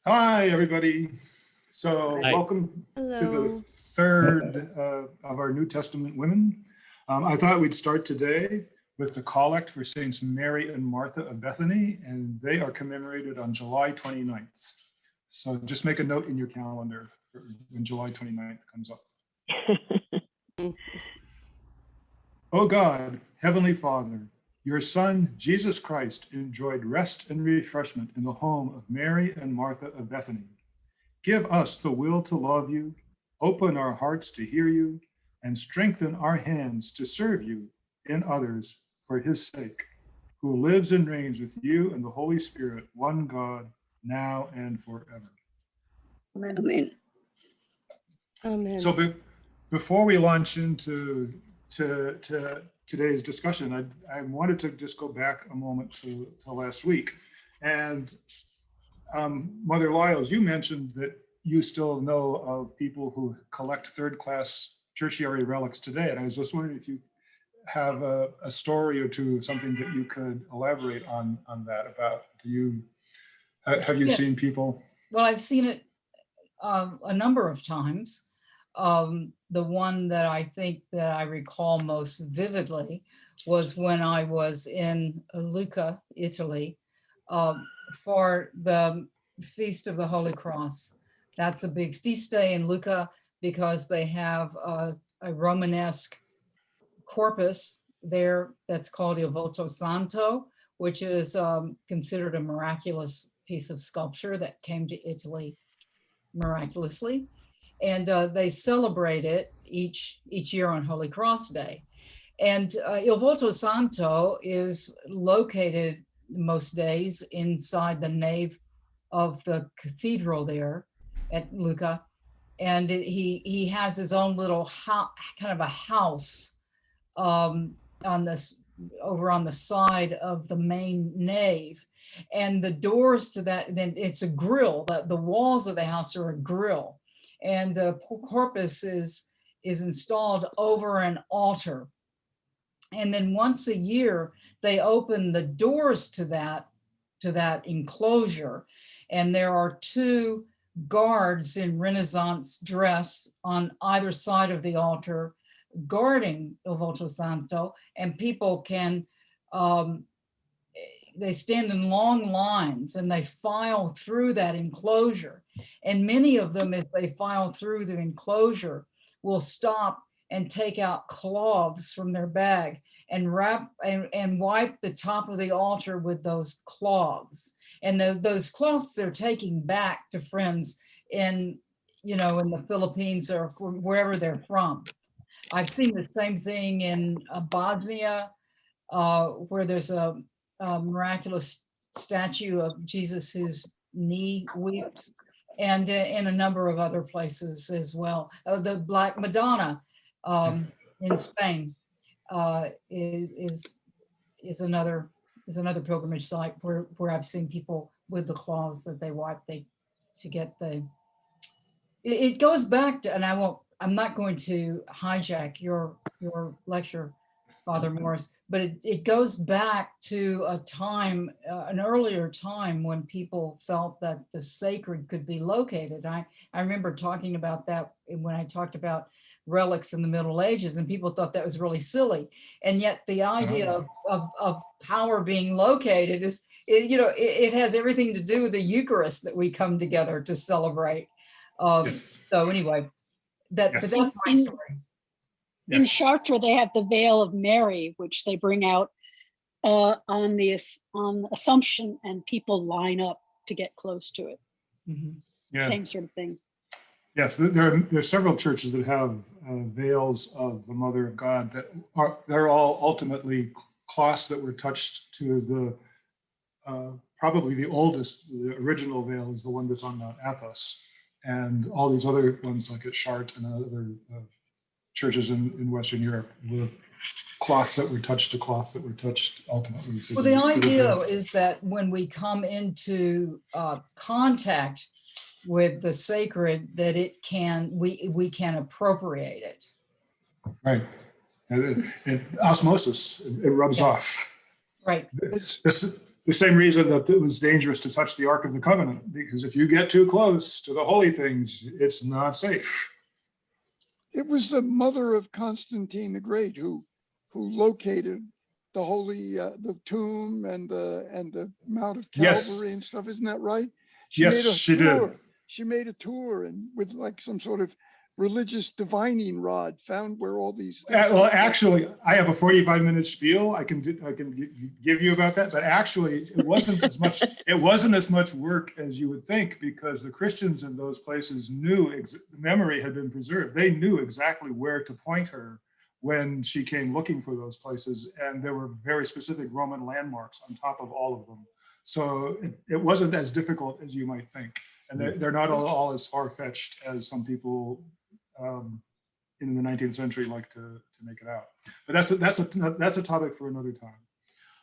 Hi, everybody. So Hi. welcome to the Hello. third of our New Testament women. I thought we'd start today with the collect for Saints Mary and Martha of Bethany, and they are commemorated on July 29th. So just make a note in your calendar for when July 29th comes up. O God, Heavenly Father, your Son, Jesus Christ, enjoyed rest and refreshment in the home of Mary and Martha of Bethany. Give us the will to love you, open our hearts to hear you, and strengthen our hands to serve you in others for his sake, who lives and reigns with you and the Holy Spirit, one God, now and forever. Amen. Amen. So before we launch into today's discussion, I wanted to just go back a moment to last week. And Mother Lyles, you mentioned that you still know of people who collect third-class tertiary relics today. And I was just wondering if you have a story or two, something that you could elaborate on that about. Have you Yes. seen people? Well, I've seen it a number of times. The one that I think that I recall most vividly was when I was in Lucca, Italy, for the Feast of the Holy Cross. That's a big feast day in Lucca because they have a Romanesque corpus there that's called Il Volto Santo, which is considered a miraculous piece of sculpture that came to Italy miraculously. And they celebrate it each year on Holy Cross Day. And Il Volto Santo is located most days inside the nave of the cathedral there at Lucca. And he has his own little kind of a house on this over on the side of the main nave, and the doors to that, then it's a grill. The walls of the house are a grill, and the corpus is installed over an altar. And then once a year they open the doors to that enclosure, and there are two guards in Renaissance dress on either side of the altar guarding Il Volto Santo, and people can they stand in long lines and they file through that enclosure, and many of them, as they file through the enclosure, will stop and take out cloths from their bag and wrap and wipe the top of the altar with those cloths, and those cloths they're taking back to friends in the Philippines or wherever they're from. I've seen the same thing in Bosnia, where there's a miraculous statue of Jesus whose knee wept, and in a number of other places as well. The Black Madonna in Spain is another pilgrimage site where I've seen people with the cloths that they wipe to get the. It goes back to, and I'm not going to hijack your lecture, Father Morris, but it goes back to a time, an earlier time when people felt that the sacred could be located. I remember talking about that when I talked about relics in the Middle Ages, and people thought that was really silly. And yet the idea of power being located is, it has everything to do with the Eucharist that we come together to celebrate. Yes. So anyway, but Yes. that's my story. In Yes. Chartres, they have the Veil of Mary, which they bring out on Assumption, and people line up to get close to it. Mhm. Yeah. Same sort of thing. Yes, there are several churches that have veils of the Mother of God they're all ultimately cloths that were touched to the probably the oldest. The original veil is the one that's on Mount Athos, and all these other ones like at Chartres and other churches in Western Europe were cloths that were touched to cloths that were touched ultimately. Well, the idea is that when we come into contact with the sacred, that we can appropriate it. Right. And osmosis, it rubs Yeah. off. Right. This the same reason that it was dangerous to touch the Ark of the Covenant, because if you get too close to the holy things, it's not safe. It was the mother of Constantine the Great who located the holy, the tomb and the Mount of Yes. Calvary and stuff. Isn't that right? Yes, she did. She made a tour and with like some sort of religious divining rod, found where all these. Well, actually, I have a 45-minute spiel I can give you about that, but actually, it wasn't as much. It wasn't as much work as you would think, because the Christians in those places knew memory had been preserved. They knew exactly where to point her when she came looking for those places, and there were very specific Roman landmarks on top of all of them. So it wasn't as difficult as you might think, and they're not all as far-fetched as some people in the 19th century like to make it out. But that's a topic for another time.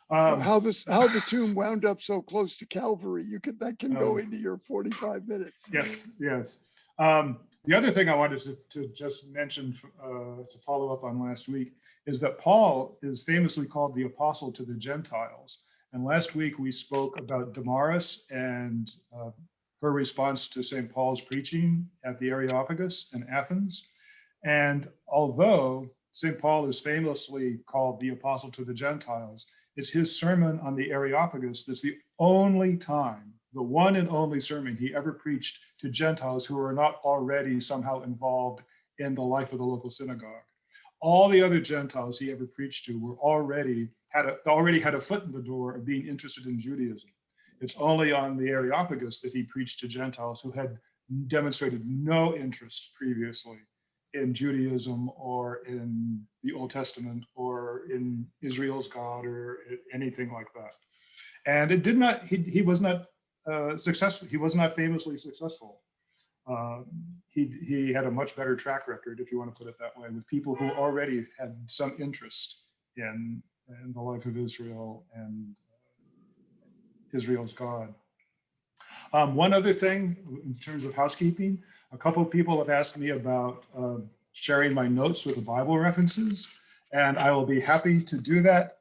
How the tomb wound up so close to Calvary, that can go into your 45 minutes. Yes. The other thing I wanted to just mention to follow up on last week is that Paul is famously called the apostle to the Gentiles. And last week we spoke about Damaris and her response to St. Paul's preaching at the Areopagus in Athens. And although St. Paul is famously called the apostle to the Gentiles, it's his sermon on the Areopagus that's the only time, the one and only sermon he ever preached to Gentiles who were not already somehow involved in the life of the local synagogue. All the other Gentiles he ever preached to were already had a foot in the door of being interested in Judaism. It's only on the Areopagus that he preached to Gentiles who had demonstrated no interest previously in Judaism or in the Old Testament or in Israel's God or anything like that. And it did not, he was not successful. He was not famously successful. He had a much better track record, if you want to put it that way, with people who already had some interest in the life of Israel and Israel's God. One other thing in terms of housekeeping, a couple of people have asked me about sharing my notes with the Bible references, and I will be happy to do that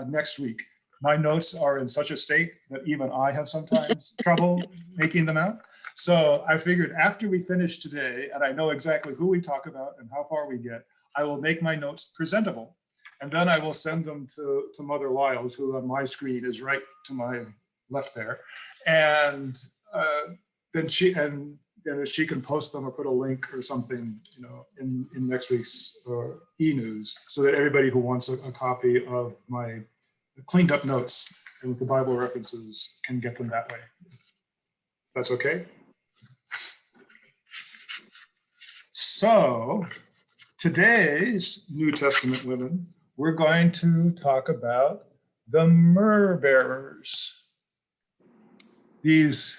next week. My notes are in such a state that even I have sometimes trouble making them out. So I figured after we finish today, and I know exactly who we talk about and how far we get, I will make my notes presentable. And then I will send them to Mother Lyles, who on my screen is right to my left there. And then she can post them or put a link or something, in next week's e-news, so that everybody who wants a copy of my cleaned up notes and with the Bible references can get them that way. If that's okay. So today's New Testament women, we're going to talk about the myrrh bearers. These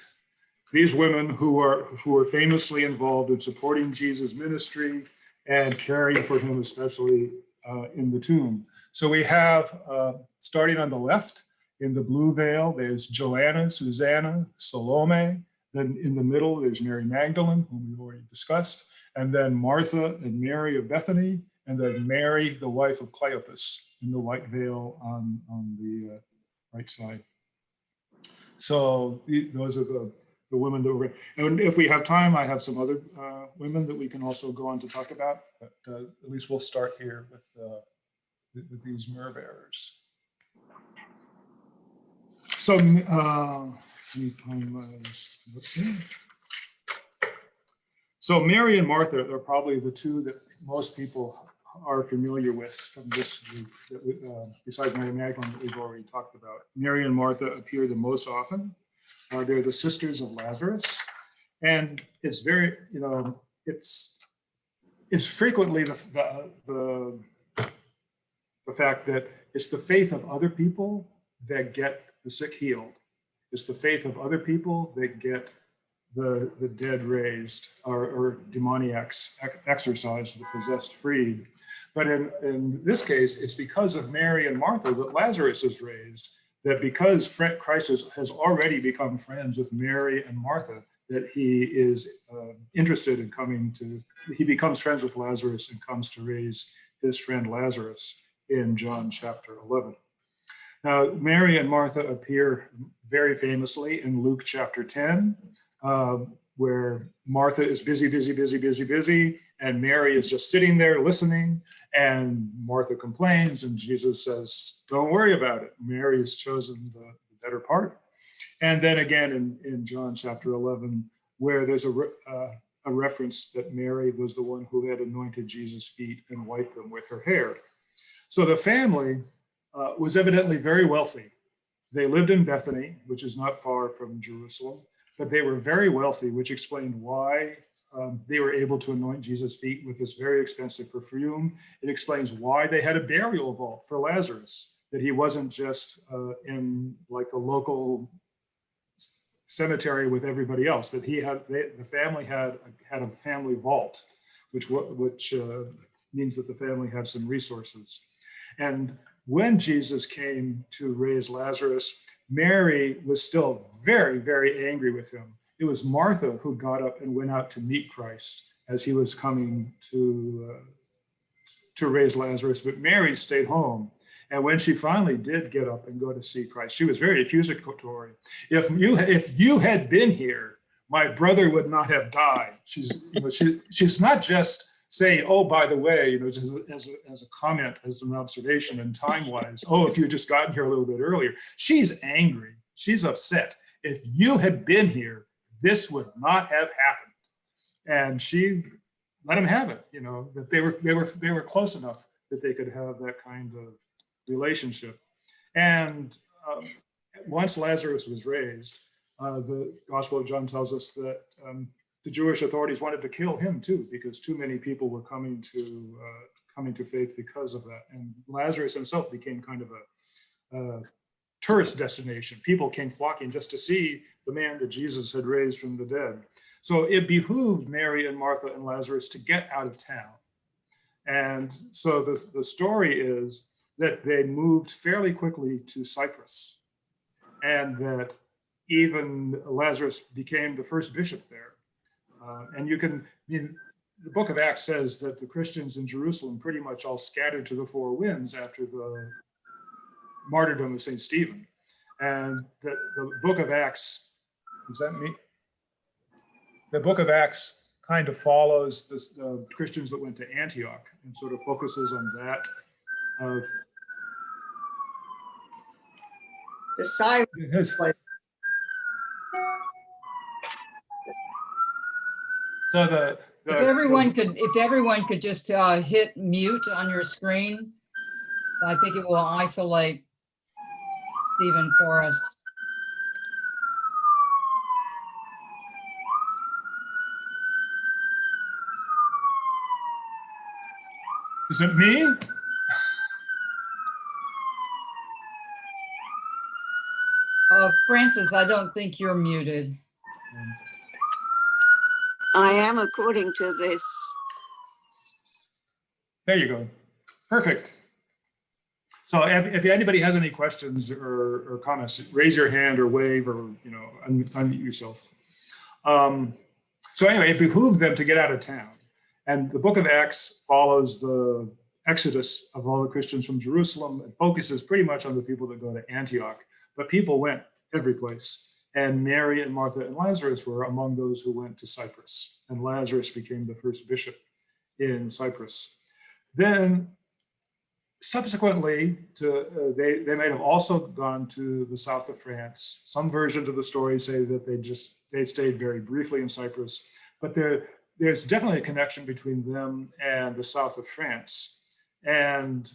women who were famously involved in supporting Jesus' ministry and caring for him, especially in the tomb. So we have, starting on the left, in the blue veil, there's Joanna, Susanna, Salome. Then in the middle, there's Mary Magdalene, whom we've already discussed. And then Martha and Mary of Bethany. And then Mary, the wife of Cleopas, in the white veil on the right side. So those are the women that we're, and if we have time, I have some other women that we can also go on to talk about, but at least we'll start here with these myrrh bearers. So let me find my notes here. So Mary and Martha are probably the two that most people are familiar with from this group, besides Mary Magdalene that we've already talked about. Mary and Martha appear the most often. They're the sisters of Lazarus. And it's very, it's frequently the fact that it's the faith of other people that get the sick healed. It's the faith of other people that get the dead raised or demoniacs exorcised, the possessed freed. But in this case, it's because of Mary and Martha that Lazarus is raised, that because Christ has already become friends with Mary and Martha, that he is interested in he becomes friends with Lazarus and comes to raise his friend Lazarus in John chapter 11. Now, Mary and Martha appear very famously in Luke chapter 10, where Martha is busy, busy, busy, busy, busy, and Mary is just sitting there listening, and Martha complains, and Jesus says, don't worry about it. Mary has chosen the better part. And then again in John chapter 11, where there's a reference that Mary was the one who had anointed Jesus' feet and wiped them with her hair. So the family was evidently very wealthy. They lived in Bethany, which is not far from Jerusalem, but they were very wealthy, which explained why they were able to anoint Jesus' feet with this very expensive perfume. It explains why they had a burial vault for Lazarus, that he wasn't just in like the local cemetery with everybody else, that the family had a family vault, which means that the family had some resources. And when Jesus came to raise Lazarus, Mary was still very, very angry with him. It was Martha who got up and went out to meet Christ as he was coming to raise Lazarus, but Mary stayed home. And when she finally did get up and go to see Christ, she was very accusatory. If you had been here, my brother would not have died. She's not just saying, oh, by the way, just as a comment, as an observation and time-wise, oh, if you had just gotten here a little bit earlier. She's angry. She's upset. If you had been here, this would not have happened. And she let him have it, that they were close enough that they could have that kind of relationship. And once Lazarus was raised, the Gospel of John tells us that the Jewish authorities wanted to kill him too, because too many people were coming to faith because of that. And Lazarus himself became kind of a tourist destination. People came flocking just to see the man that Jesus had raised from the dead. So it behooved Mary and Martha and Lazarus to get out of town. And so the story is that they moved fairly quickly to Cyprus, and that even Lazarus became the first bishop there. The book of Acts says that the Christians in Jerusalem pretty much all scattered to the four winds after the martyrdom of St. Stephen. And the book of Acts, is that me? The book of Acts kind of follows the Christians that went to Antioch and sort of focuses on that. The siren was So If everyone could just hit mute on your screen, I think it will isolate Stephen for us. is it me? Francis, I don't think you're muted. I am according to this. There you go. Perfect. So if anybody has any questions or comments, raise your hand or wave or unmute yourself. So anyway, it behooved them to get out of town. And the book of Acts follows the exodus of all the Christians from Jerusalem and focuses pretty much on the people that go to Antioch. But people went every place. And Mary and Martha and Lazarus were among those who went to Cyprus. And Lazarus became the first bishop in Cyprus. Then subsequently, they might have also gone to the south of France. Some versions of the story say that they stayed very briefly in Cyprus, but there's definitely a connection between them and the south of France. And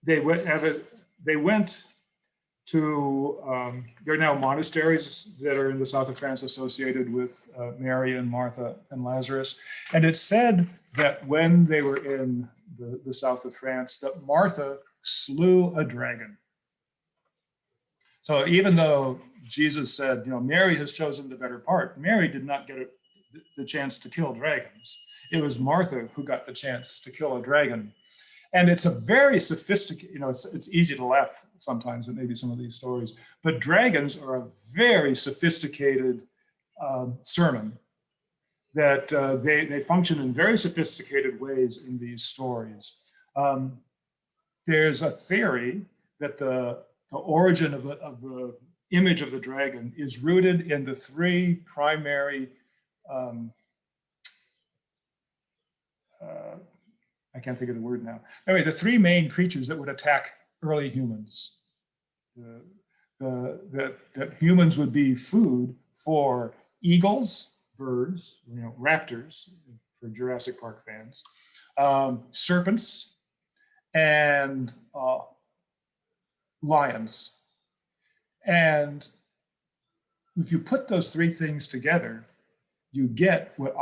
they went to, there are now monasteries that are in the south of France associated with Mary and Martha and Lazarus. And it's said that when they were in the south of France, that Martha slew a dragon. So even though Jesus said, Mary has chosen the better part, Mary did not get the chance to kill dragons. It was Martha who got the chance to kill a dragon. And it's a very sophisticated, it's easy to laugh sometimes at maybe some of these stories, but dragons are a very sophisticated sermon that they function in very sophisticated ways in these stories. There's a theory that the origin of the image of the dragon is rooted in the three primary, I can't think of the word now. Anyway, the three main creatures that would attack early humans. That humans would be food for eagles, birds, raptors for Jurassic Park fans, serpents, and lions. And if you put those three things together, you get what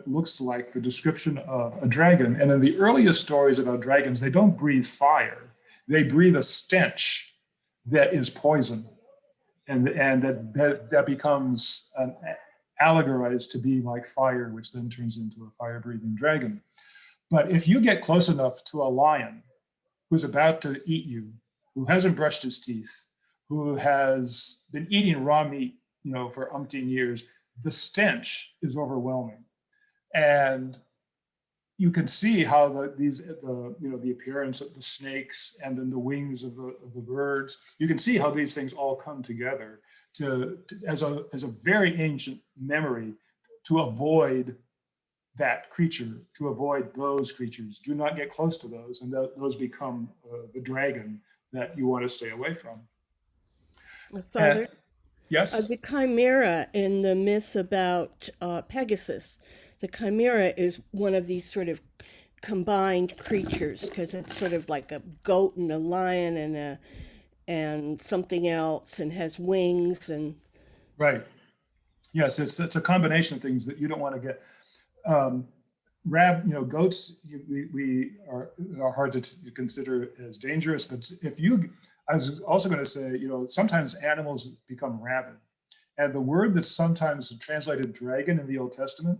looks like the description of a dragon. And in the earliest stories about dragons, they don't breathe fire. They breathe a stench that is poison. And that becomes allegorized to be like fire, which then turns into a fire-breathing dragon. But if you get close enough to a lion who's about to eat you, who hasn't brushed his teeth, who has been eating raw meat, for umpteen years, the stench is overwhelming. And you can see how the appearance of the snakes and then the wings of the birds, you can see how these things all come together as a very ancient memory to avoid that creature, to avoid those creatures. Do not get close to those, and those become the dragon that you want to stay away from. Father, Yes? the chimera in the myth about Pegasus, the chimera is one of these sort of combined creatures because it's sort of like a goat and a lion and something else, and has wings and. Right. Yes, it's a combination of things that you don't want to get. Goats we are hard to consider as dangerous, but I was also going to say, sometimes animals become rabid, and the word that's sometimes translated dragon in the Old Testament,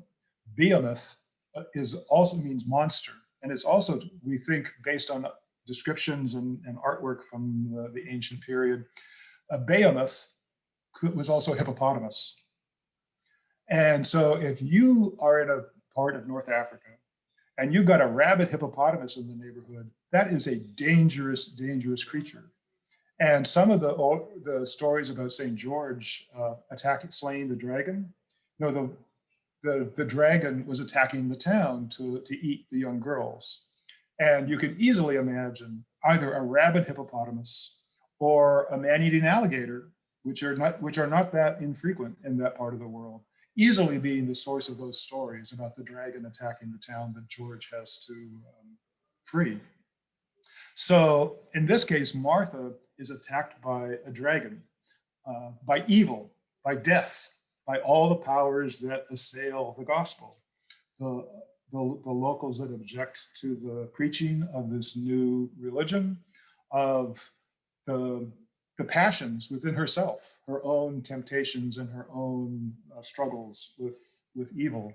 behemoth, also means monster, and it's also, we think, based on descriptions and artwork from the ancient period. A behemoth was also a hippopotamus. And so if you are in a part of North Africa and you've got a rabid hippopotamus in the neighborhood, that is a dangerous, dangerous creature. And some of the stories about St. George slaying the dragon, the dragon was attacking the town to eat the young girls. And you can easily imagine either a rabid hippopotamus or a man-eating alligator, which are not that infrequent in that part of the world, easily being the source of those stories about the dragon attacking the town that George has to free. So in this case, Martha is attacked by a dragon, by evil, by death, by all the powers that assail the gospel. The locals that object to the preaching of this new religion, of the passions within herself, her own temptations and her own struggles with evil.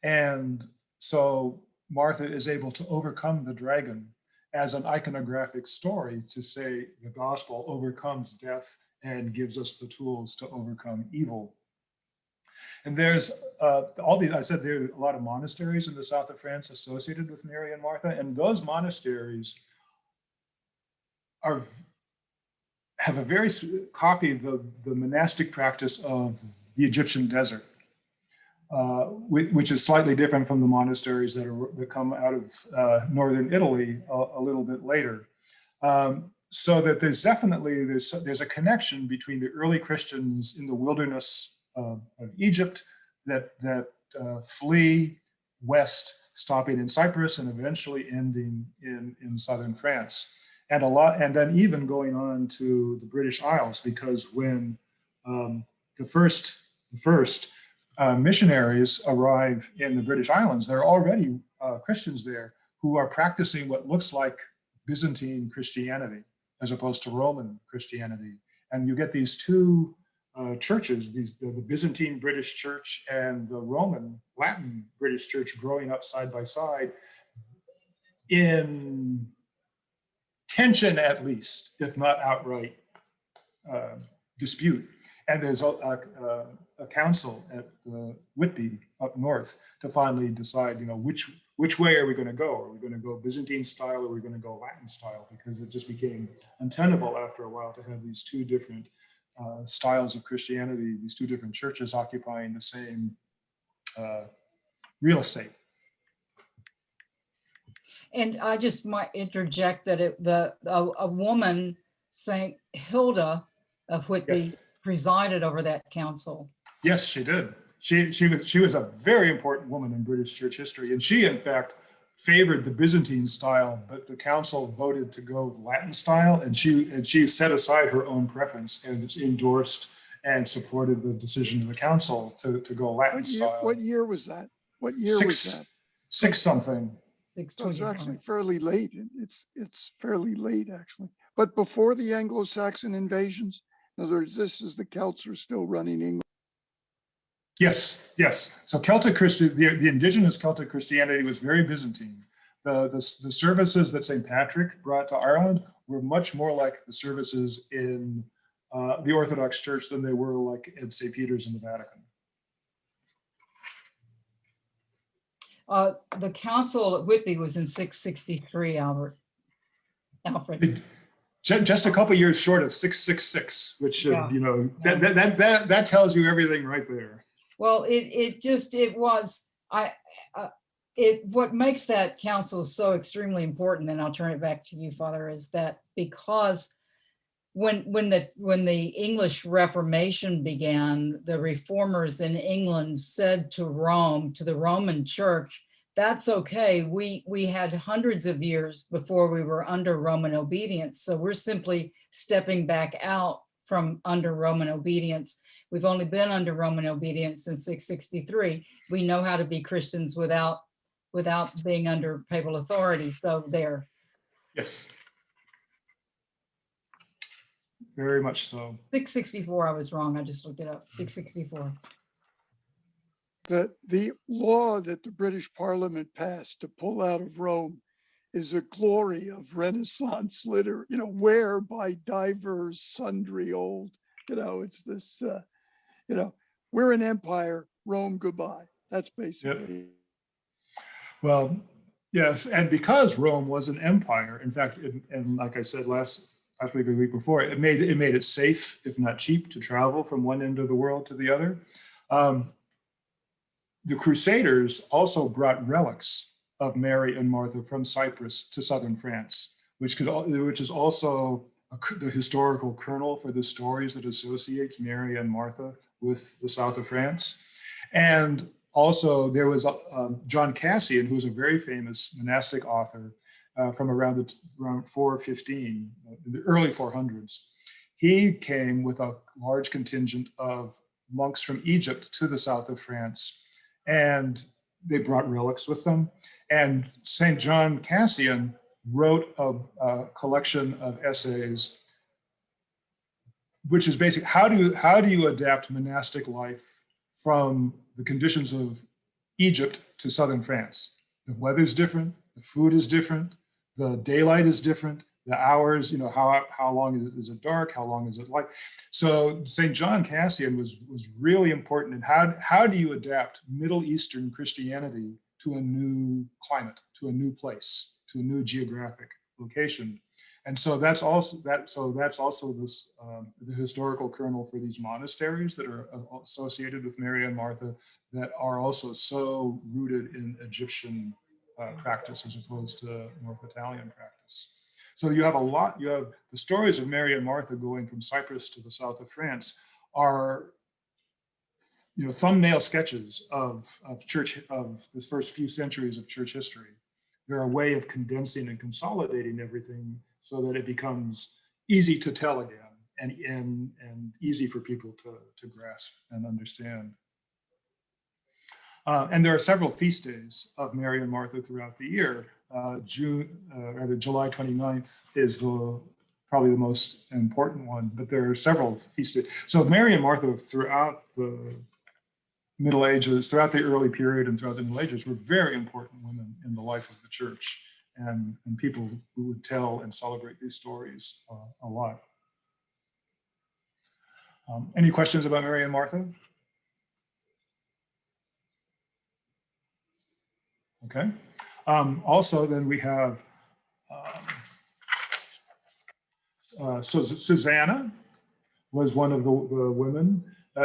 And so Martha is able to overcome the dragon as an iconographic story to say the gospel overcomes death and gives us the tools to overcome evil. And there's I said there are a lot of monasteries in the south of France associated with Mary and Martha, and those monasteries have a very copy of the monastic practice of the Egyptian desert, which is slightly different from the monasteries that come out of northern Italy a little bit later. So that there's definitely there's a connection between the early Christians in the wilderness of Egypt that flee west, stopping in Cyprus and eventually ending in southern France. And then even going on to the British Isles, because when the first missionaries arrive in the British Islands, there are already Christians there who are practicing what looks like Byzantine Christianity as opposed to Roman Christianity. And you get these two churches, the Byzantine British Church and the Roman Latin British Church growing up side by side in tension, at least, if not outright dispute. And there's a council at Whitby up north to finally decide, which way are we going to go? Are we going to go Byzantine style, or are we going to go Latin style? Because it just became untenable after a while to have these two different styles of Christianity, these two different churches occupying the same real estate. And I just might interject that a woman, Saint Hilda of Whitby, Yes. presided over that council. Yes, she did. She was a very important woman in British church history, and she, in fact, favored the Byzantine style, but the council voted to go Latin style, and she set aside her own preference and endorsed and supported the decision of the council to go Latin style. What year was that? What year was that? Six something. So it's 625. actually fairly late. It's fairly late, actually. But before the Anglo-Saxon invasions, in other words, this is the Celts are still running England. Yes, yes. So Celtic the indigenous Celtic Christianity was very Byzantine. The services that St. Patrick brought to Ireland were much more like the services in the Orthodox Church than they were like at St. Peter's in the Vatican. The council at Whitby was in 663, Alfred. Just a couple years short of 666, which Yeah. that tells you everything right there. Well, what makes that council so extremely important, and I'll turn it back to you, Father, is that because when the English Reformation began, the reformers in England said to Rome, to the Roman Church, that's okay. We had hundreds of years before we were under Roman obedience. So we're simply stepping back out from under Roman obedience. We've only been under Roman obedience since 663. We know how to be Christians without being under papal authority. So there. Yes. Very much so. 664, I was wrong. I just looked it up. 664. The law that the British Parliament passed to pull out of Rome is a glory of Renaissance literature, where by divers sundry old, it's this, we're an empire, Rome goodbye. That's basically. Well, yes, and because Rome was an empire, in fact, and like I said last week or the week before, it made it safe, if not cheap, to travel from one end of the world to the other. The Crusaders also brought relics of Mary and Martha from Cyprus to southern France, which is also the historical kernel for the stories that associates Mary and Martha with the south of France. And also there was John Cassian, who was a very famous monastic author from around 415, the early 400s. He came with a large contingent of monks from Egypt to the south of France, and they brought relics with them. And St. John Cassian wrote a collection of essays, which is basic. How do you adapt monastic life from the conditions of Egypt to southern France? The weather's different, the food is different, the daylight is different, the hours, how long is it dark, how long is it light? So St. John Cassian was really important in how do you adapt Middle Eastern Christianity to a new climate, to a new place, to a new geographic location. And so that's also this the historical kernel for these monasteries that are associated with Mary and Martha, that are also so rooted in Egyptian practice as opposed to North Italian practice. So you have the stories of Mary and Martha going from Cyprus to the south of France are, thumbnail sketches of the first few centuries of church history. They're a way of condensing and consolidating everything so that it becomes easy to tell again and easy for people to grasp and understand. And there are several feast days of Mary and Martha throughout the year. July 29th is probably the most important one, but there are several feast days. So Mary and Martha throughout the Middle Ages, throughout the early period and throughout the Middle Ages, were very important women in the life of the church, and people who would tell and celebrate these stories a lot. Any questions about Mary and Martha? Okay. Also, then we have so Susanna was one of the women.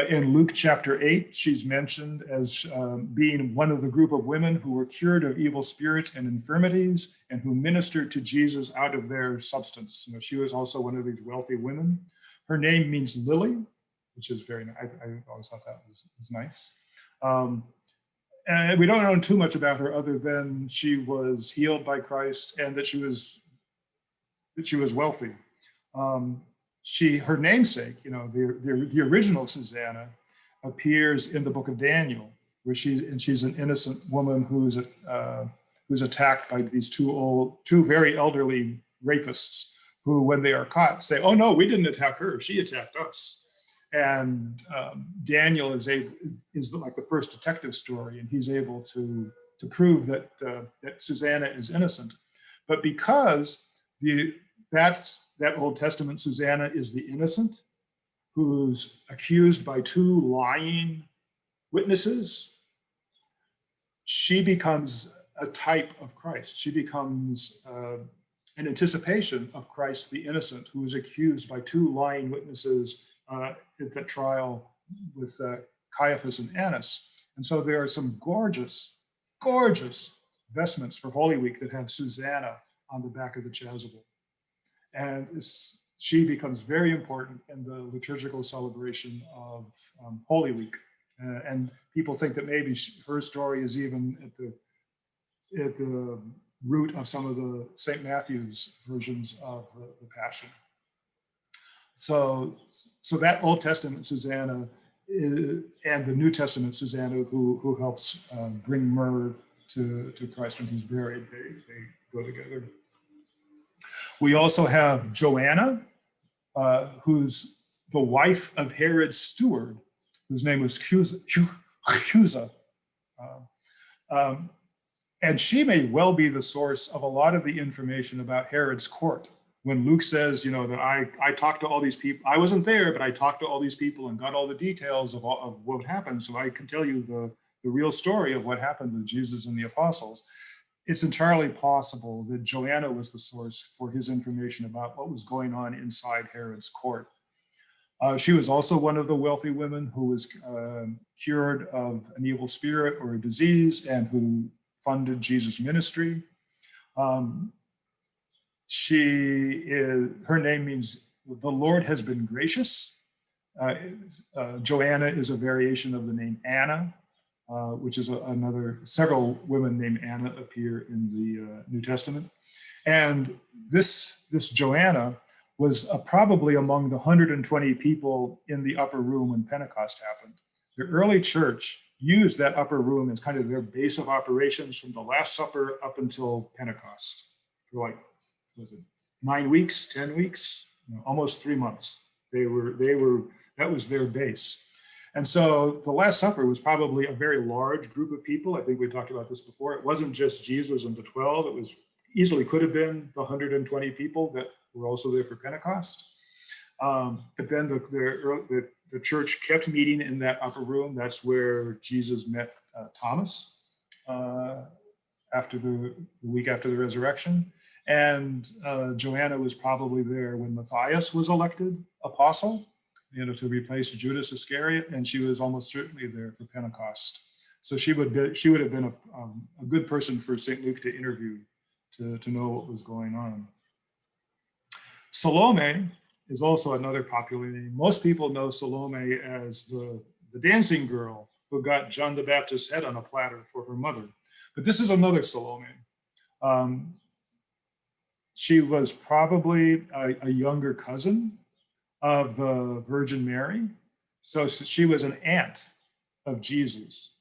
In Luke chapter 8, she's mentioned as being one of the group of women who were cured of evil spirits and infirmities and who ministered to Jesus out of their substance. You know, she was also one of these wealthy women. Her name means lily, which is very nice. I always thought that was nice. And we don't know too much about her other than she was healed by Christ and that she was wealthy. Her namesake, you know, the original Susanna appears in the book of Daniel, where she's an innocent woman who's attacked by these two very elderly rapists who, when they are caught, say, "Oh no, we didn't attack her; she attacked us." And Daniel is like the first detective story, and he's able to prove that Susanna is innocent. But because that Old Testament Susanna is the innocent who's accused by two lying witnesses, she becomes a type of Christ. She becomes an anticipation of Christ the innocent, who is accused by two lying witnesses at that trial with Caiaphas and Annas. And so there are some gorgeous, gorgeous vestments for Holy Week that have Susanna on the back of the chasuble. And she becomes very important in the liturgical celebration of Holy Week. And people think that maybe her story is even at the root of some of the St. Matthew's versions of the Passion. So that Old Testament Susanna and the New Testament Susanna who helps bring myrrh to Christ when he's buried, they go together. We also have Joanna, who's the wife of Herod's steward, whose name was Chuza. And she may well be the source of a lot of the information about Herod's court. When Luke says, you know, that I talked to all these people, I wasn't there, but I talked to all these people and got all the details of what happened. So I can tell you the real story of what happened with Jesus and the apostles. It's entirely possible that Joanna was the source for his information about what was going on inside Herod's court. She was also one of the wealthy women who was cured of an evil spirit or a disease and who funded Jesus' ministry. Her name means the Lord has been gracious. Joanna is a variation of the name Anna, which is several women named Anna appear in the New Testament. And this Joanna was probably among the 120 people in the upper room when Pentecost happened. The early church used that upper room as kind of their base of operations from the Last Supper up until Pentecost. For like, was it 9 weeks, 10 weeks, almost 3 months. That was their base. And so the Last Supper was probably a very large group of people. I think we talked about this before. It wasn't just Jesus and the 12. It was easily could have been the 120 people that were also there for Pentecost. But then the church kept meeting in that upper room. That's where Jesus met Thomas after the week after the resurrection. And Joanna was probably there when Matthias was elected apostle, to replace Judas Iscariot, and she was almost certainly there for Pentecost. So she would have been a good person for St. Luke to interview to know what was going on. Salome is also another popular name. Most people know Salome as the dancing girl who got John the Baptist's head on a platter for her mother. But this is another Salome. She was probably a younger cousin of the Virgin Mary. So she was an aunt of Jesus.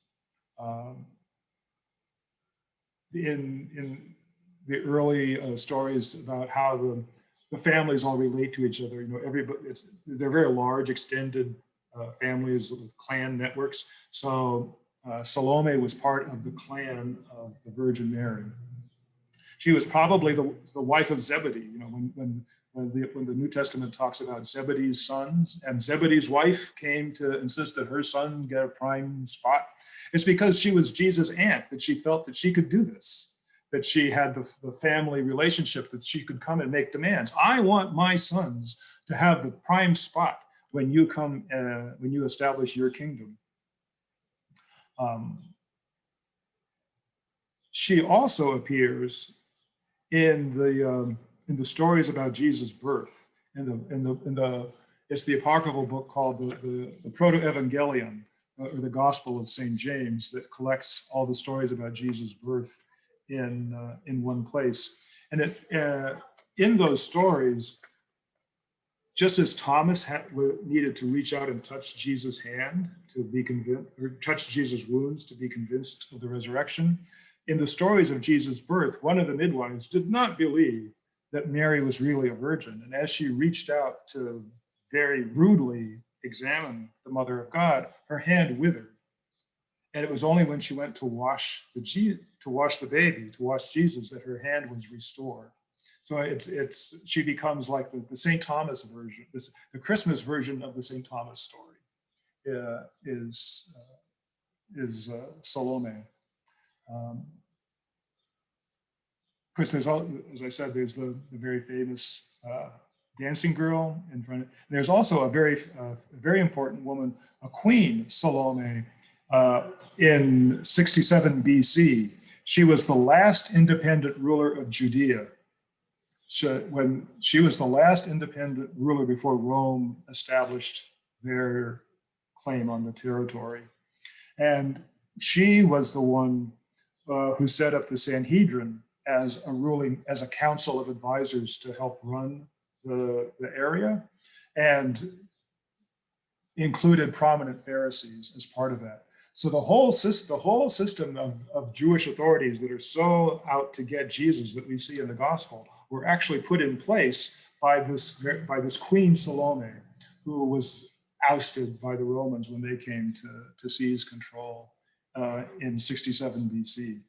In the early stories about how the families all relate to each other, they're very large, extended families with clan networks. So Salome was part of the clan of the Virgin Mary. She was probably the wife of Zebedee. When when the New Testament talks about Zebedee's sons, and Zebedee's wife came to insist that her son get a prime spot, it's because she was Jesus' aunt, that she felt that she could do this, that she had the family relationship, that she could come and make demands. I want my sons to have the prime spot when you come, when you establish your kingdom. She also appears in the stories about Jesus' birth. It's the apocryphal book called the Proto-Evangelion, or the Gospel of St. James, that collects all the stories about Jesus' birth in one place. And in those stories, just as Thomas needed to reach out and touch Jesus' hand to be convinced, or touch Jesus' wounds to be convinced of the resurrection, in the stories of Jesus' birth, one of the midwives did not believe that Mary was really a virgin. And as she reached out to very rudely examine the mother of God, her hand withered. And it was only when she went to wash the baby, to wash Jesus, that her hand was restored. So she becomes like the St. Thomas version. The Christmas version of the St. Thomas story is Salome. Of course, there's as I said, there's the very famous dancing girl in front. There's also a very important woman, a queen, Salome, in 67 BC. She was the last independent ruler of Judea. When she was the last independent ruler before Rome established their claim on the territory. And she was the one who set up the Sanhedrin as a council of advisors to help run the area, and included prominent Pharisees as part of that. So the whole system of Jewish authorities that are so out to get Jesus that we see in the gospel were actually put in place by this Queen Salome, who was ousted by the Romans when they came to seize control in 67 BC.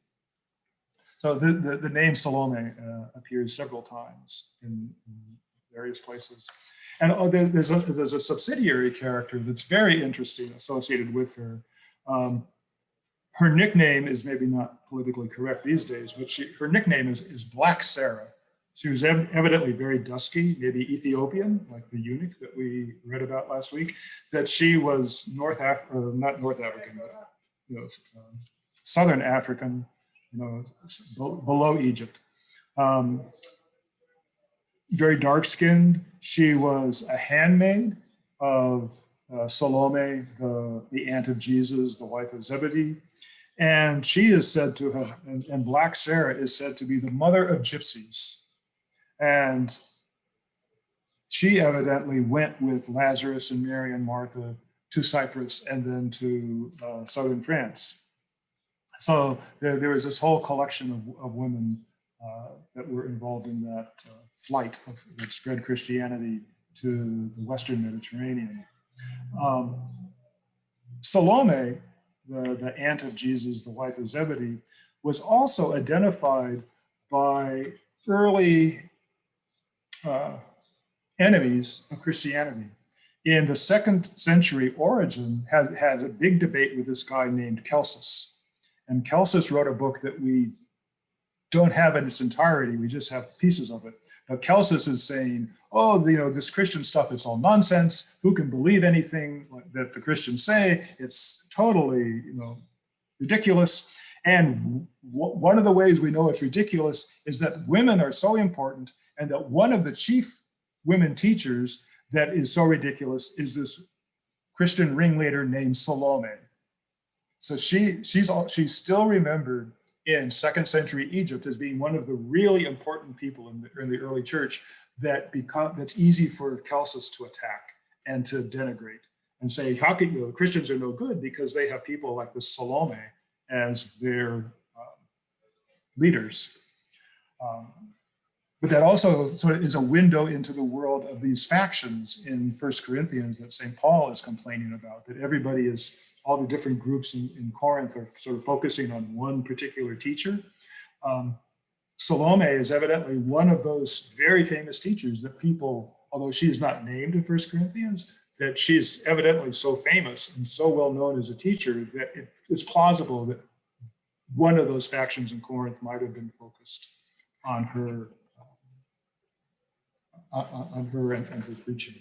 So the name Salome appears several times in various places. And there's a subsidiary character that's very interesting associated with her. Her nickname is maybe not politically correct these days, but her nickname is Black Sarah. She was evidently very dusky, maybe Ethiopian, like the eunuch that we read about last week, that she was not North African, but Southern African, below Egypt. Very dark-skinned. She was a handmaid of Salome, the aunt of Jesus, the wife of Zebedee. And she is said to have, and Black Sarah is said to be the mother of gypsies. And she evidently went with Lazarus and Mary and Martha to Cyprus and then to southern France. So there was this whole collection of women that were involved in that flight that spread Christianity to the Western Mediterranean. Salome, the aunt of Jesus, the wife of Zebedee, was also identified by early enemies of Christianity. In the 2nd century, Origen has a big debate with this guy named Celsus. And Celsus wrote a book that we don't have in its entirety, we just have pieces of it. But Celsus is saying, this Christian stuff is all nonsense. Who can believe anything that the Christians say? It's totally, ridiculous. And one of the ways we know it's ridiculous is that women are so important, and that one of the chief women teachers that is so ridiculous is this Christian ringleader named Salome. So she's still remembered in 2nd century Egypt as being one of the really important people in the early church that's easy for Celsus to attack and to denigrate and say, how can the Christians are no good because they have people like this Salome as their leaders. But that also sort of is a window into the world of these factions in 1 Corinthians that St. Paul is complaining about, that all the different groups in Corinth are sort of focusing on one particular teacher. Salome is evidently one of those very famous teachers that people, although she's not named in First Corinthians, that she's evidently so famous and so well known as a teacher that it's plausible that one of those factions in Corinth might have been focused on her, and her preaching.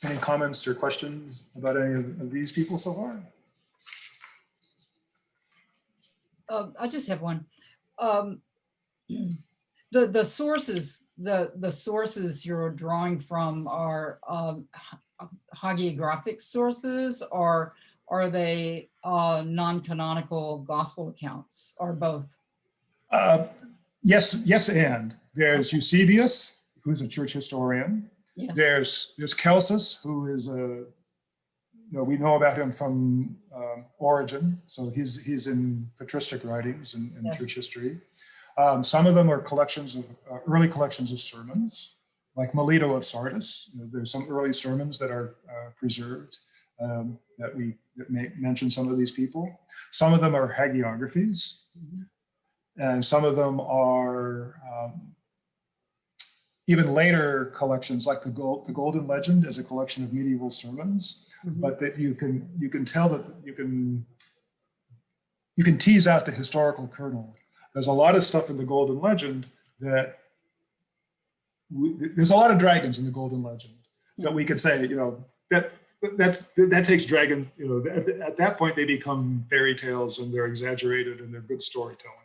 Any comments or questions about any of these people so far? I just have one. The sources, the sources you're drawing from are hagiographic sources, or are they non-canonical gospel accounts, or both? Yes, and there's Eusebius, who's a church historian. Yes. There's Celsus, who is we know about him from Origen, so he's in patristic writings and Yes. church history. Some of them are collections of early collections of sermons, like Melito of Sardis. There's some early sermons that are preserved that may mention some of these people. Some of them are hagiographies, and some of them are even later collections, like the Golden Legend is a collection of medieval sermons, but that you can tell that you can tease out the historical kernel. There's a lot of stuff in the Golden Legend that there's a lot of dragons in the Golden Legend that we could say, that takes dragons, at that point they become fairy tales and they're exaggerated and they're good storytelling.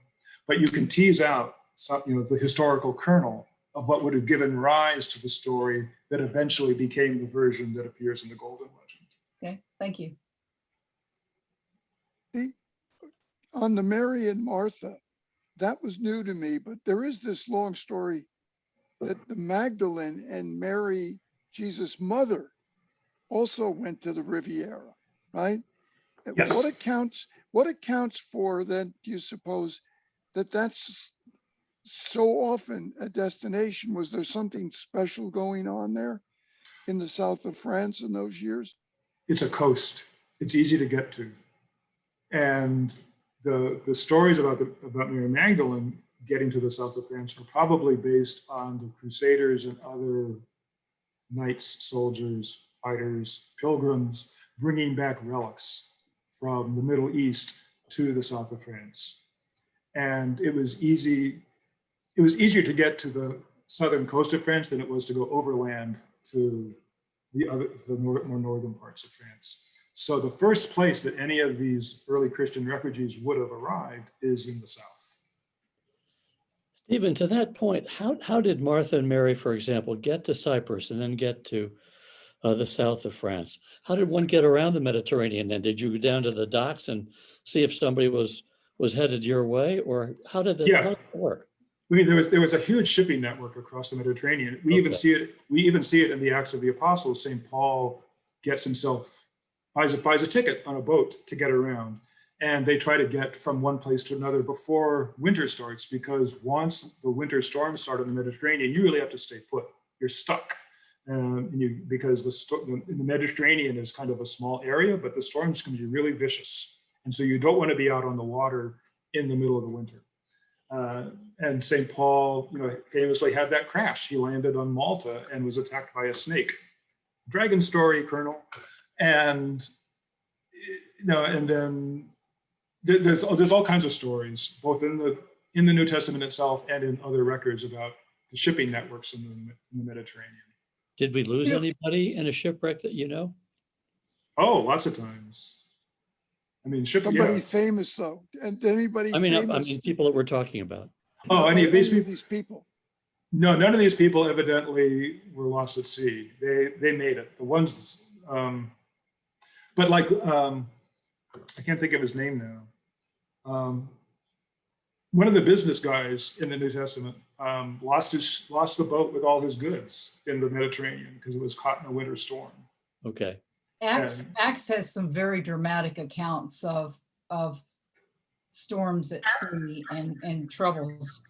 But you can tease out some, the historical kernel of what would have given rise to the story that eventually became the version that appears in the Golden Legend. Okay, thank you. On the Mary and Martha, that was new to me, but there is this long story that the Magdalene and Mary, Jesus' mother, also went to the Riviera, right? Yes. What accounts for then, do you suppose, that's so often a destination? Was there something special going on there in the south of France in those years? It's a coast. It's easy to get to. And the stories about Mary Magdalene getting to the south of France are probably based on the Crusaders and other knights, soldiers, fighters, pilgrims, bringing back relics from the Middle East to the south of France. And it was easier to the southern coast of France than it was to go overland to the more northern parts of France. So the first place that any of these early Christian refugees would have arrived is in the south. Stephen, to that point, how did Martha and Mary, for example, get to Cyprus and then get to the south of France? How did one get around the Mediterranean then? Did you go down to the docks and see if somebody was headed your way, or how did it work? I mean, there was a huge shipping network across the Mediterranean. We even see it in the Acts of the Apostles. St. Paul buys a ticket on a boat to get around, and they try to get from one place to another before winter starts, because once the winter storms start in the Mediterranean, you really have to stay put. You're stuck, because the Mediterranean is kind of a small area, but the storms can be really vicious, and so you don't want to be out on the water in the middle of the winter. And St. Paul, famously had that crash. He landed on Malta and was attacked by a snake. Dragon story, Colonel. And and then there's all kinds of stories, both in the New Testament itself and in other records about the shipping networks in the Mediterranean. Did we lose anybody in a shipwreck that you know? Oh, lots of times. I mean, Somebody famous though, and anybody. I mean, famous? people that we're talking about. Oh, any of these people? No, none of these people evidently were lost at sea. They made it. The ones, but like, I can't think of his name now. One of the business guys in the New Testament lost the boat with all his goods in the Mediterranean because it was caught in a winter storm. Okay. Acts has some very dramatic accounts of storms at sea and troubles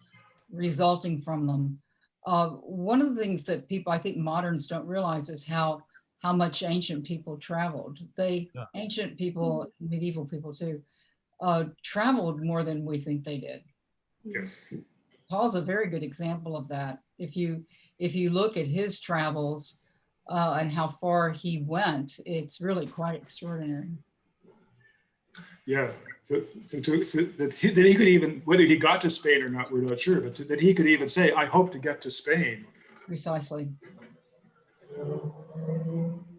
resulting from them. One of the things that people, I think moderns don't realize, is how much ancient people traveled. Ancient people, medieval people too, traveled more than we think they did. Yes. Paul's a very good example of that. If you look at his travels and how far he went, it's really quite extraordinary. Yeah. So that he could even, whether he got to Spain or not, we're not sure, but that he could even say, I hope to get to Spain. Precisely.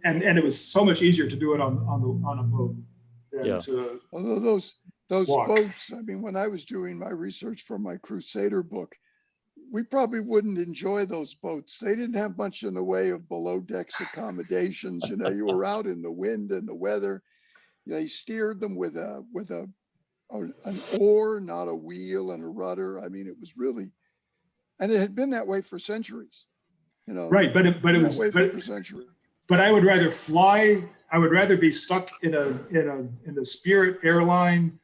And it was so much easier to do it on a boat than Yeah. to, Although those Walk. boats, I mean, when I was doing my research for my Crusader book, we probably wouldn't enjoy those boats. They didn't have much in the way of below decks accommodations. You know, you were out in the wind and the weather. They steered them with an oar, not a wheel and a rudder. I mean, it was really, and it had been that way for centuries. You know, right. But it been was, that way for centuries. but I would rather fly. I would rather be stuck in a Spirit airline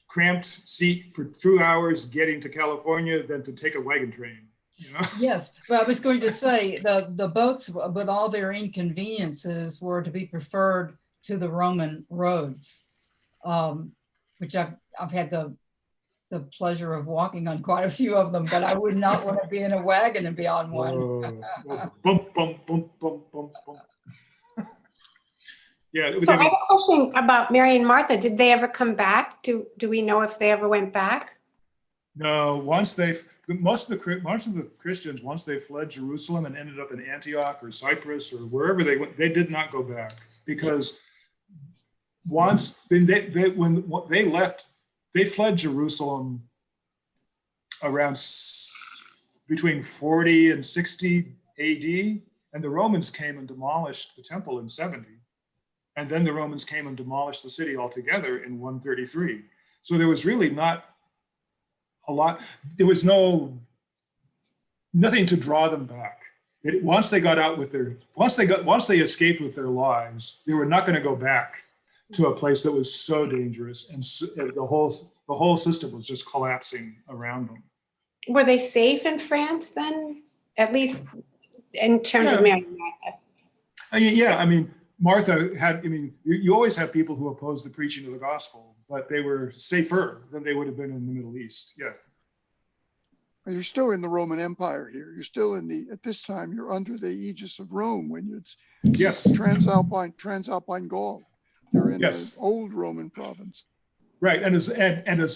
cramped seat for 2 hours getting to California than to take a wagon train. You know? Yes, well, I was going to say the boats with all their inconveniences were to be preferred to the Roman roads, which I've had the pleasure of walking on quite a few of them, but I would not want to be in a wagon and be on one. Bump, bump, bump, bump, bump, bump. Yeah. So I have a question about Mary and Martha. Did they ever come back? Do we know if they ever went back? No, most of the Christians, once they fled Jerusalem and ended up in Antioch or Cyprus or wherever they went, they did not go back, because once when they left, they fled Jerusalem around between 40 and 60 AD, and the Romans came and demolished the temple in 70. And then the Romans came and demolished the city altogether in 133. So there was really not a lot. There was nothing to draw them back. Once they escaped with their lives, they were not going to go back to a place that was so dangerous, and the whole system was just collapsing around them. Were they safe in France then? At least in terms of Yeah. Mary and Martha. I mean, Martha had, you always have people who oppose the preaching of the gospel, but they were safer than they would have been in the Middle East. Yeah. You're still in the Roman Empire here. You're still at this time, you're under the aegis of Rome when it's Yes. Transalpine Gaul. You're in Yes. the old Roman province. Right. And as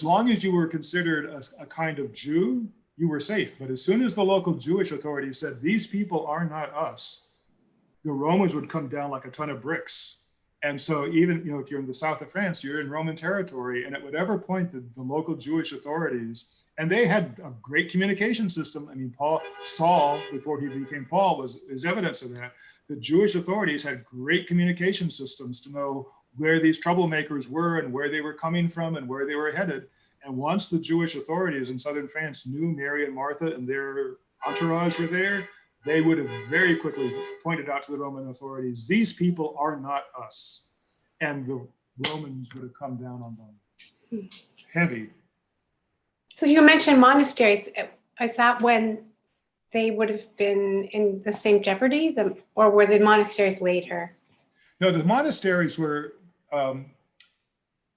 long as you were considered a kind of Jew, you were safe. But as soon as the local Jewish authorities said, these people are not us, the Romans would come down like a ton of bricks. And so even, if you're in the south of France, you're in Roman territory. And at whatever point the local Jewish authorities, and they had a great communication system. I mean, Saul, before he became Paul, is evidence of that. The Jewish authorities had great communication systems to know where these troublemakers were and where they were coming from and where they were headed. And once the Jewish authorities in southern France knew Mary and Martha and their entourage were there, they would have very quickly pointed out to the Roman authorities, these people are not us. And the Romans would have come down on them heavy. So you mentioned monasteries. Is that when they would have been in the same jeopardy, or were the monasteries later? No, the monasteries were,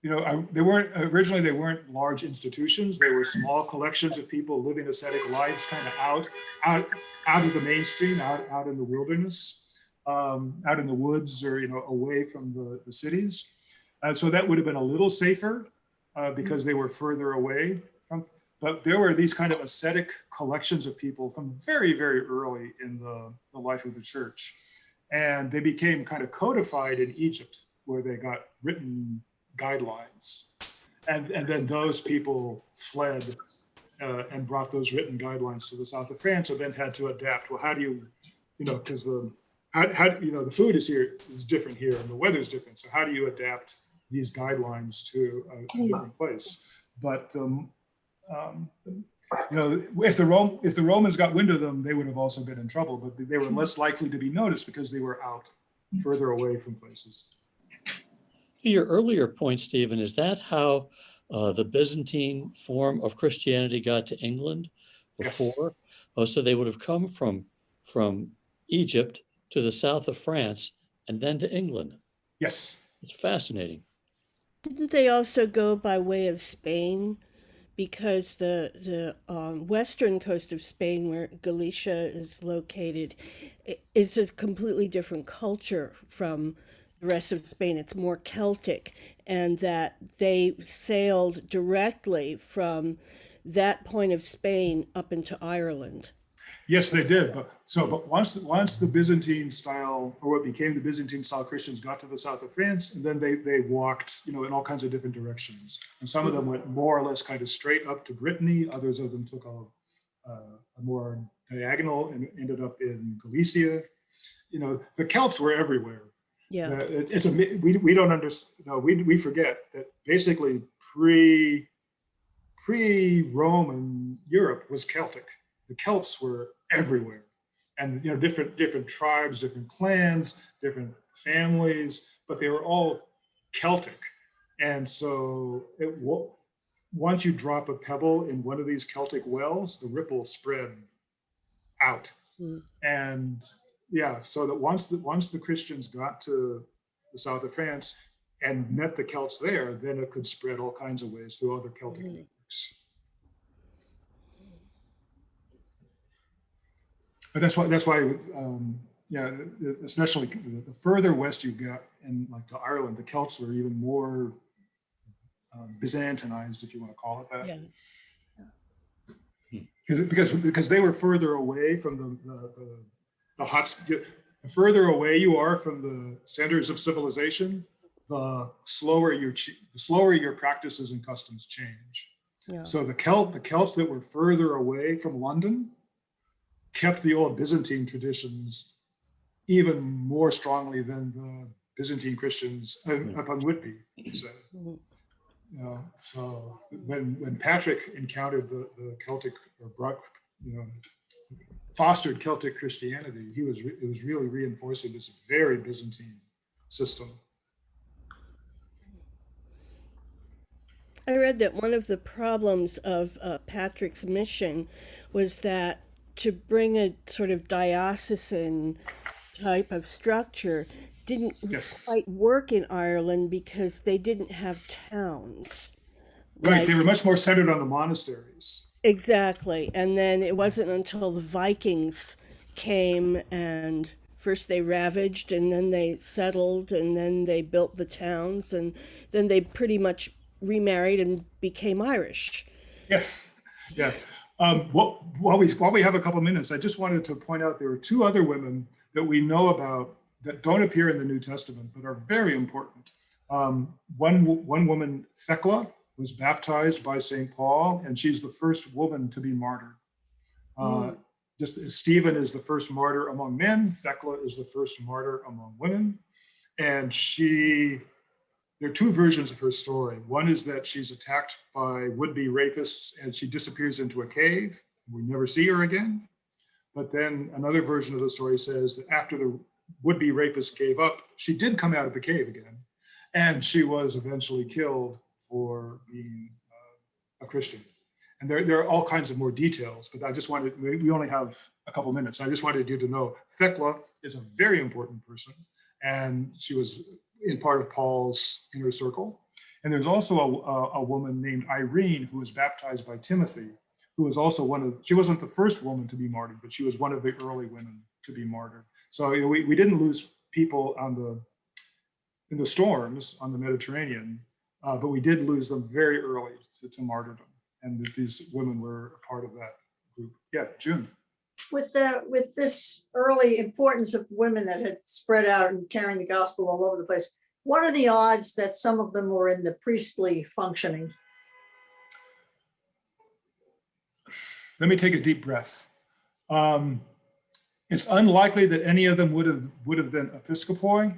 they weren't large institutions. They were small collections of people living ascetic lives, kind of out of the mainstream, out in the wilderness, out in the woods, or away from the cities. And so that would have been a little safer because they were further away from. But there were these kind of ascetic collections of people from very, very early in the life of the church. And they became kind of codified in Egypt, where they got written guidelines. And then those people fled and brought those written guidelines to the south of France, and then had to adapt. Well, how do you, because the food is different here, and the weather's different. So how do you adapt these guidelines to a different place? But if the Romans got wind of them, they would have also been in trouble, but they were less likely to be noticed because they were out further away from places. To your earlier point, Stephen, is that how the Byzantine form of Christianity got to England before? Yes. Oh, so they would have come from Egypt to the south of France and then to England. Yes. It's fascinating. Didn't they also go by way of Spain? Because the western coast of Spain, where Galicia is located, is a completely different culture from the rest of Spain. It's more Celtic, and that they sailed directly from that point of Spain up into Ireland. Yes, they did. But once the Byzantine style, or what became the Byzantine style Christians, got to the south of France, and then they walked, in all kinds of different directions. And some of them went more or less kind of straight up to Brittany. Others of them took a more diagonal and ended up in Galicia. The Celts were everywhere. Yeah. We don't understand. We forget that basically pre-Roman Europe was Celtic. The Celts were everywhere, and different tribes, different clans, different families, but they were all Celtic. And so once you drop a pebble in one of these Celtic wells, the ripple spread out. And so that once the Christians got to the south of France and met the Celts there, then it could spread all kinds of ways through other Celtic networks. But that's why, especially the further west you get, and like to Ireland, the Celts were even more Byzantinized, if you want to call it that. Yeah. Because they were further away from the hot. The further away you are from the centers of civilization, the slower your practices and customs change. Yeah. So the Celts that were further away from London kept the old Byzantine traditions even more strongly than the Byzantine Christians up on Whitby. So when Patrick encountered the Celtic, or brought, fostered Celtic Christianity, it was really reinforcing this very Byzantine system. I read that one of the problems of Patrick's mission was that to bring a sort of diocesan type of structure didn't quite work in Ireland because they didn't have towns. Right, they were much more centered on the monasteries. Exactly. And then it wasn't until the Vikings came, and first they ravaged, and then they settled, and then they built the towns, and then they pretty much remarried and became Irish. Yes. While we have a couple minutes, I just wanted to point out there were two other women that we know about that don't appear in the New Testament, but are very important. One woman, Thecla, was baptized by St. Paul, and she's the first woman to be martyred. Just as Stephen is the first martyr among men, Thecla is the first martyr among women. And there are two versions of her story. One is that she's attacked by would-be rapists and she disappears into a cave. We never see her again. But then another version of the story says that after the would-be rapist gave up, she did come out of the cave again. And she was eventually killed for being a Christian. And there are all kinds of more details, but I just wanted, we only have a couple minutes. I just wanted you to know Thecla is a very important person, and she was in part of Paul's inner circle. And there's also a woman named Irene who was baptized by Timothy, who was also she wasn't the first woman to be martyred, but she was one of the early women to be martyred. So we didn't lose people in the storms on the Mediterranean, but we did lose them very early to martyrdom. And these women were a part of that group. Yeah, June. With this early importance of women that had spread out and carrying the gospel all over the place, what are the odds that some of them were in the priestly functioning? Let me take a deep breath. It's unlikely that any of them would have been episcopoi.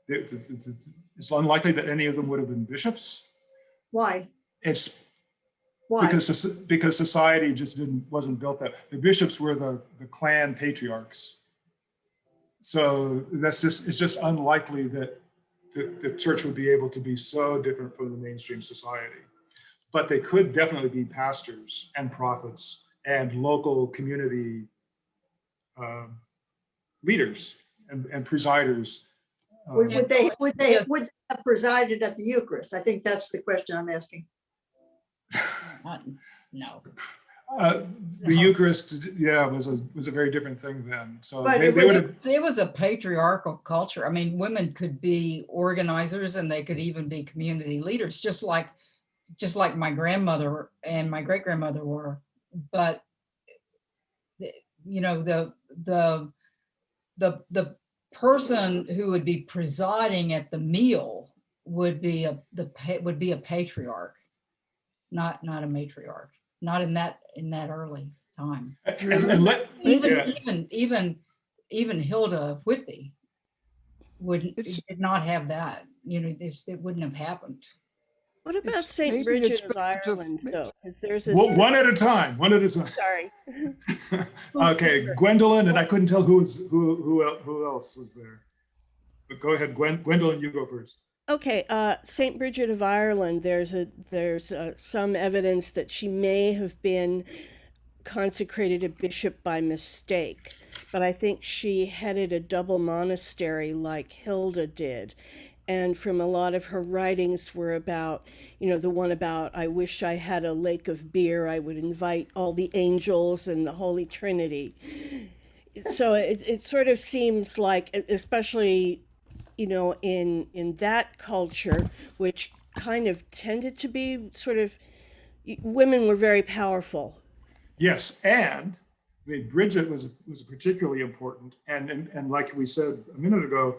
It's unlikely that any of them would have been bishops. Why? Why? Because society just wasn't built that. The bishops were the clan patriarchs. So it's just unlikely that the church would be able to be so different from the mainstream society. But they could definitely be pastors and prophets and local community leaders and presiders. Would they have presided at the Eucharist? I think that's the question I'm asking. No. The Eucharist, yeah, was a very different thing then. So But they it would was- have, It was a patriarchal culture. I mean, women could be organizers and they could even be community leaders, just like my grandmother and my great grandmother were. But you know, the person who would be presiding at the meal would be a patriarch, not a matriarch, not in that early time. and let, yeah. Even Hilda Whitby It's- did not have that. You know, it wouldn't have happened. What about It's- Saint maybe Bridget it's of better to- Ireland, though? Because there's a One at a time, one at a time. sorry. Okay, Gwendolyn, and I couldn't tell who else was there. But go ahead, Gwendolyn, you go first. Okay, Saint Bridget of Ireland. There's some evidence that she may have been consecrated a bishop by mistake, but I think she headed a double monastery like Hilda did. And from a lot of her writings were about, the one about, I wish I had a lake of beer, I would invite all the angels and the Holy Trinity. So it sort of seems like, especially, in that culture, which kind of tended to be sort of, women were very powerful. Yes, and I mean, Bridget was particularly important, and like we said a minute ago,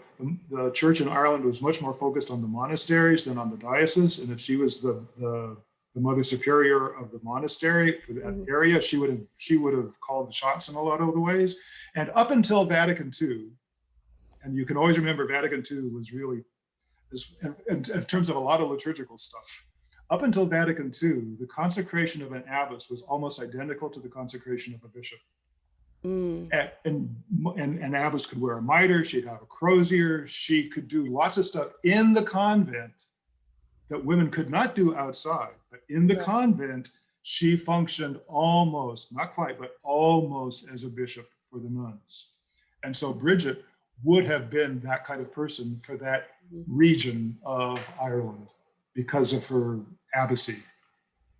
the church in Ireland was much more focused on the monasteries than on the diocese, and if she was the mother superior of the monastery for that area, she would have called the shots in a lot of the ways. And up until Vatican II, and you can always remember Vatican II was really, in terms of a lot of liturgical stuff. Up until Vatican II, the consecration of an abbess was almost identical to the consecration of a bishop. And an abbess could wear a mitre, she'd have a crozier, she could do lots of stuff in the convent that women could not do outside. But in the convent, she functioned almost, not quite, but almost as a bishop for the nuns. And so Bridget would have been that kind of person for that region of Ireland because of her abbacy.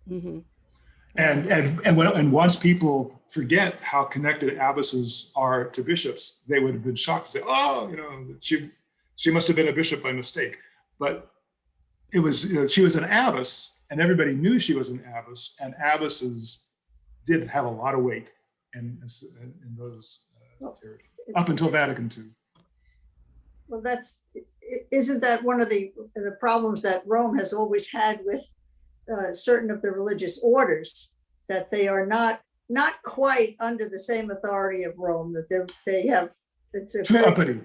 Mm-hmm. And once people forget how connected abbesses are to bishops, they would have been shocked to say, oh, she must have been a bishop by mistake. But it was, she was an abbess, and everybody knew she was an abbess, and abbesses did have a lot of weight in those territories, up until Vatican II. Well, isn't that one of the problems that Rome has always had with certain of the religious orders, that they are not quite under the same authority of Rome, that they have, it's a Too uppity.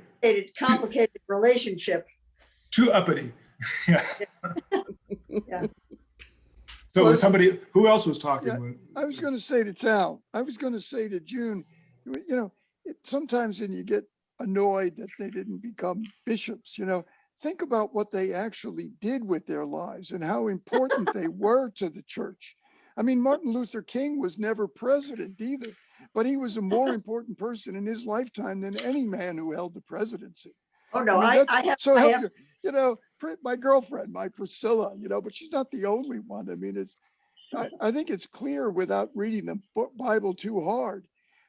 complicated relationship. Too uppity. Yeah. Yeah. So was somebody, who else was talking? Yeah, I was going to say to Tal, I was going to say to June, sometimes when you get annoyed that they didn't become bishops, think about what they actually did with their lives and how important they were to the church. I mean, Martin Luther King was never president either, but he was a more important person in his lifetime than any man who held the presidency. Oh, no, I mean, I have, my girlfriend, my Priscilla, but she's not the only one. I mean, I think it's clear without reading the Bible too hard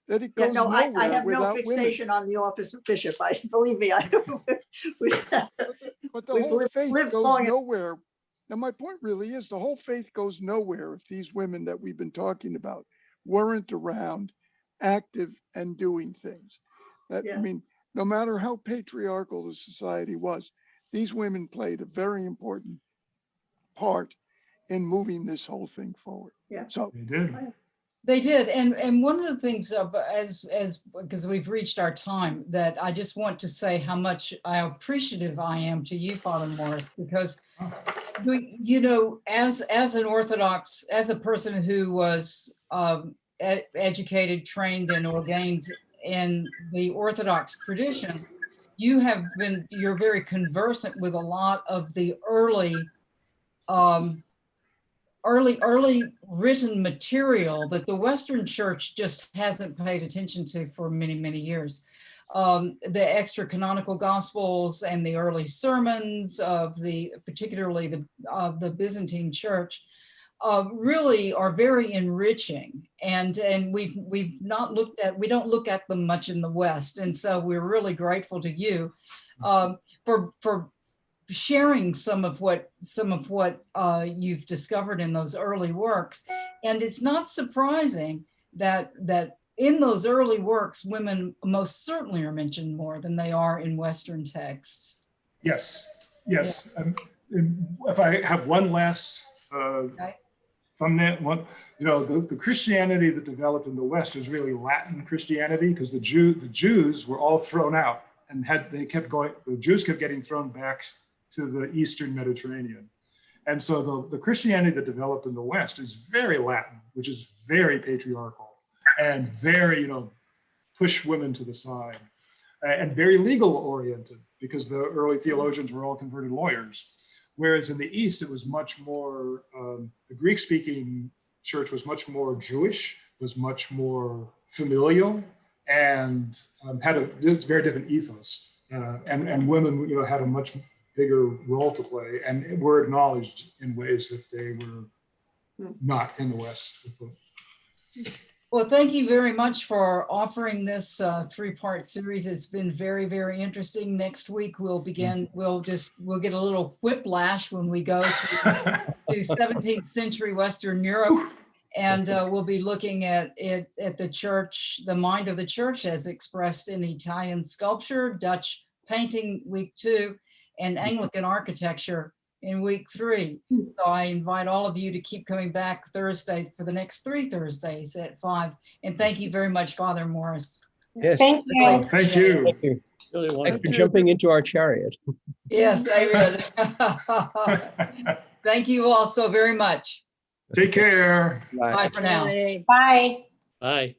that it goes nowhere I have no without fixation women. on the office of bishop. Believe me, I don't. But the we've whole faith lived goes long- nowhere. Now, my point really is the whole faith goes nowhere if these women that we've been talking about weren't around, active and doing things. I mean, no matter how patriarchal the society was, these women played a very important part in moving this whole thing forward. Yeah. So They did. They did, and one of the things, as because we've reached our time, that I just want to say how much appreciative I am to you, Father Morris, because as an Orthodox, as a person who was educated, trained, and ordained in the Orthodox tradition, you're very conversant with a lot of the early written material that the Western Church just hasn't paid attention to for many, many years. the extra canonical gospels and the early sermons of particularly the Byzantine Church really are very enriching, and we don't look at them much in the West, and so we're really grateful to you for sharing some of what you've discovered in those early works. And it's not surprising that in those early works, women most certainly are mentioned more than they are in Western texts. Yes, yes. And if I have one last thumbnail, the Christianity that developed in the West is really Latin Christianity, because the Jews were all thrown out, and the Jews kept getting thrown back to the Eastern Mediterranean. And so the Christianity that developed in the West is very Latin, which is very patriarchal and very, push women to the side, and very legal oriented, because the early theologians were all converted lawyers. Whereas in the East, it was much more, the Greek-speaking church was much more Jewish, was much more familial, and had a very different ethos. And women, had a much bigger role to play, and were acknowledged in ways that they were not in the West. Well, thank you very much for offering this three-part series. It's been very, very interesting. Next week we'll begin. We'll get a little whiplash when we go to 17th century Western Europe, and we'll be looking at the church, the mind of the church as expressed in Italian sculpture, Dutch painting week 2, and Anglican architecture in week 3. So I invite all of you to keep coming back Thursday for the next 3 Thursdays at 5. And thank you very much, Father Morris. Yes. Thank you. Thank you. Thank you. Really Thanks wonderful. for jumping into our chariot. Yes, David. Thank you all so very much. Take care. Bye. Bye for now. Bye. Bye.